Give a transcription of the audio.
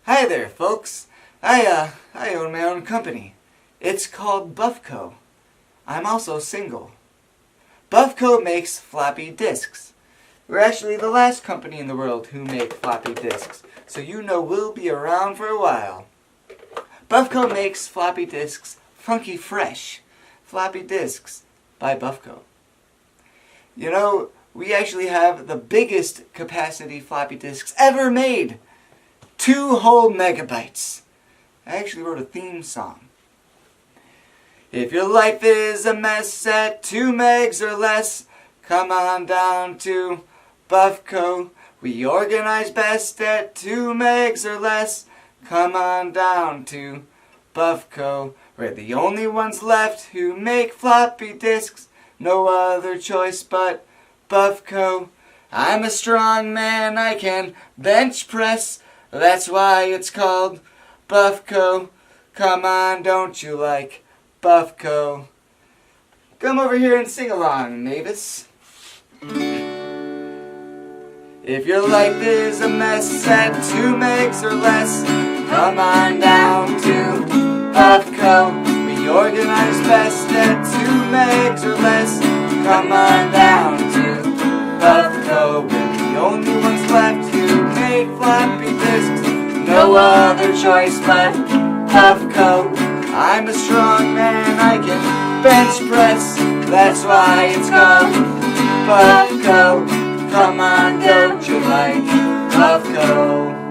Hi there, folks. I own my own company. It's called BUFFCO. I'm also single. BUFFCO makes floppy disks. We're actually the last company in the world who make floppy disks, so you know we'll be around for a while. BUFFCO makes floppy disks funky fresh. Floppy Disks by BUFFCO. You know, we actually have the biggest capacity floppy disks ever made. 2 whole megabytes. I actually wrote a theme song. If your life is a mess at 2 megs or less, come on down to BUFFCO. We organize best at 2 megs or less. Come on down to BUFFCO. We're the only ones left who make floppy disks. No other choice but BUFFCO. I'm a strong man, I can bench press. That's why it's called BUFFCO. Come on, don't you like BUFFCO? Come over here and sing along, Mavis. If your life is a mess at 2 megs or less, come on down to BUFFCO. We organize best at 2 megs or less. Come on down to BUFFCO. We're the only ones left who make floppy disks. No other choice but BUFFCO. I'm a strong man, I can bench press. That's why it's called BUFFCO. Come on, don't you like BUFFCO?